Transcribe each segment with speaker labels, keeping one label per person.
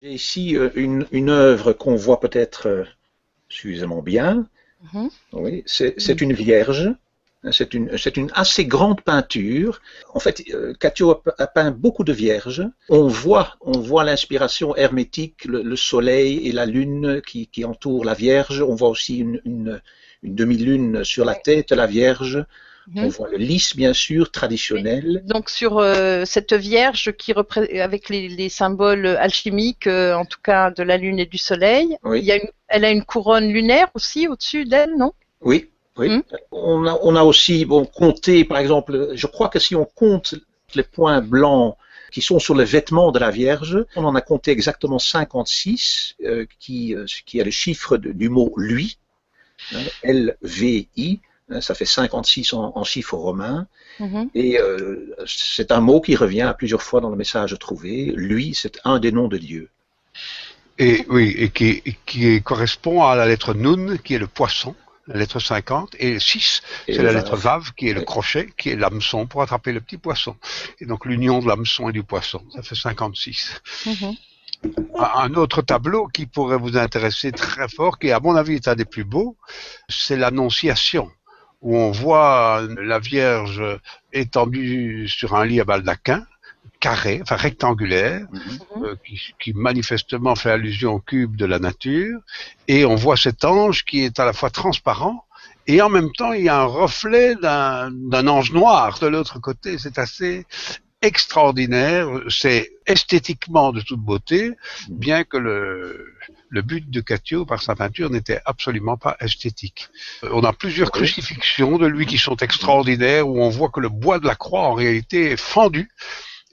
Speaker 1: J'ai ici une œuvre qu'on voit peut-être suffisamment bien.
Speaker 2: Mhm.
Speaker 1: Oui, c'est une vierge. C'est une assez grande peinture. En fait, Catio a peint beaucoup de vierges. On voit l'inspiration hermétique, le soleil et la lune qui entourent la Vierge. On voit aussi une demi-lune sur la
Speaker 2: Ouais.
Speaker 1: tête de la Vierge. On
Speaker 2: Mhm.
Speaker 1: voit le lys, bien sûr,
Speaker 2: Oui.
Speaker 1: traditionnel.
Speaker 2: Donc sur cette Vierge avec les symboles alchimiques, en tout cas de la Lune et du Soleil,
Speaker 1: Oui,
Speaker 2: elle a une couronne lunaire aussi au-dessus d'elle, non?
Speaker 1: oui, oui.
Speaker 2: Hmm.
Speaker 1: On a aussi bon, compté, par exemple, je crois que si on compte les points blancs qui sont sur les vêtements de la Vierge, on en a compté exactement 56, qui est le chiffre du mot lui, hein, LVI, hein, ça fait 56 en chiffre romain,
Speaker 2: Mhm.
Speaker 1: et c'est un mot qui revient à plusieurs fois dans le message trouvé. Lui, c'est un des noms de Dieu.
Speaker 3: Et oui, et qui correspond à la lettre Nun, qui est le poisson, la lettre 50, et 6,
Speaker 1: Et
Speaker 3: c'est
Speaker 1: le
Speaker 3: la lettre
Speaker 1: Vav.
Speaker 3: Vav, qui est le
Speaker 1: Oui.
Speaker 3: crochet, qui est l'hameçon pour attraper le petit poisson. Et donc l'union de l'hameçon et du poisson, ça fait 56.
Speaker 2: Mhm.
Speaker 3: Un autre tableau qui pourrait vous intéresser très fort, qui à mon avis est un des plus beaux, c'est l'Annonciation, où on voit la Vierge étendue sur un lit à baldaquin, carré, enfin rectangulaire,
Speaker 1: Mhm.
Speaker 2: Mhm.
Speaker 3: qui manifestement fait allusion au cube de la nature, et on voit cet ange qui est à la fois transparent, et en même temps il y a un reflet d'un ange noir de l'autre côté. C'est assez extraordinaire, c'est esthétiquement de toute beauté,
Speaker 1: Mhm.
Speaker 3: bien que le but de Catio par sa peinture n'était absolument pas esthétique. On a plusieurs
Speaker 1: Oui.
Speaker 3: crucifixions de lui
Speaker 1: Mhm.
Speaker 3: qui sont
Speaker 1: Mhm.
Speaker 3: extraordinaires, où on voit que le bois de la croix en réalité est fendu,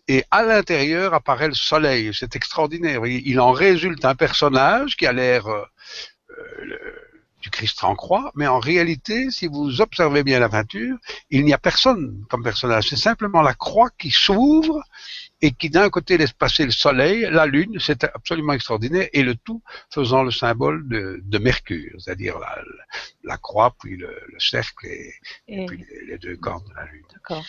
Speaker 3: et à l'intérieur apparaît le soleil. C'est extraordinaire. Il en résulte un personnage qui a l'air du Christ en croix, mais en réalité, si vous observez bien la peinture, il n'y a personne comme personnage. C'est simplement la croix qui s'ouvre et qui d'un côté laisse passer le soleil, la lune, c'est absolument extraordinaire, et le tout faisant le symbole de Mercure, c'est-à-dire la croix, puis le cercle, et puis
Speaker 2: Et
Speaker 3: les deux cornes de la lune.
Speaker 2: d'accord.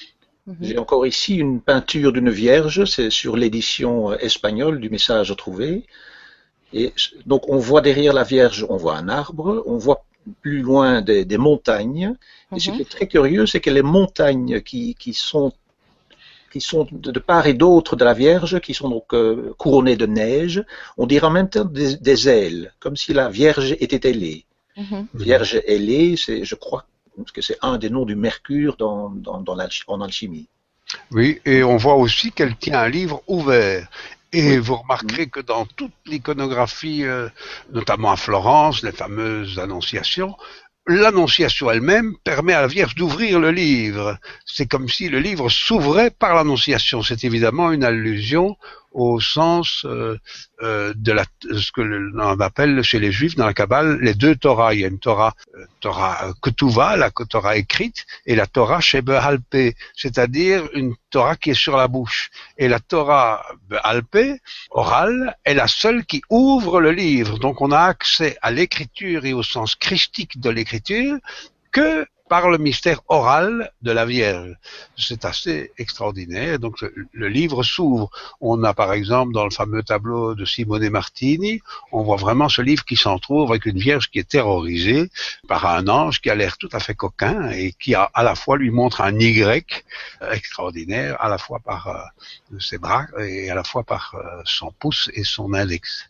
Speaker 2: Mhm.
Speaker 1: J'ai encore ici une peinture d'une vierge, c'est sur l'édition espagnole du message trouvé. Et donc on voit derrière la Vierge, on voit un arbre, on voit plus loin des montagnes. Et ce
Speaker 2: Mhm.
Speaker 1: qui est très curieux, c'est que les montagnes qui sont de part et d'autre de la Vierge, qui sont donc couronnées de neige, on dirait en même temps des ailes, comme si la Vierge était ailée.
Speaker 2: Mhm.
Speaker 3: Mhm.
Speaker 1: Vierge ailée, je crois que c'est un des noms du mercure en alchimie.
Speaker 3: Oui, et on voit aussi qu'elle tient un livre ouvert. Et
Speaker 1: Oui.
Speaker 3: vous
Speaker 1: Mm.
Speaker 3: remarquerez que dans toute l'iconographie, notamment à Florence, les fameuses annonciations, l'annonciation elle-même permet à la Vierge d'ouvrir le livre. C'est comme si le livre s'ouvrait par l'annonciation. C'est évidemment une allusion au sens ce que l'on appelle chez les Juifs dans la Kabbale les deux Torahs. Il y a une Torah Ketuvah, la Torah écrite, et la Torah Shebehalpé, c'est-à-dire une Torah qui est sur la bouche. Et la Torah Behalpé, orale, est la seule qui ouvre le livre. Donc on a accès à l'écriture et au sens christique de l'écriture que par le mystère oral de la Vierge. C'est assez extraordinaire. Donc le livre s'ouvre. On a par exemple dans le fameux tableau de Simone Martini, on voit vraiment ce livre qui s'entrouvre avec une Vierge qui est terrorisée par un ange qui a l'air tout à fait coquin et qui à la fois lui montre un Y extraordinaire, à la fois par ses bras et à la fois par son pouce et son index.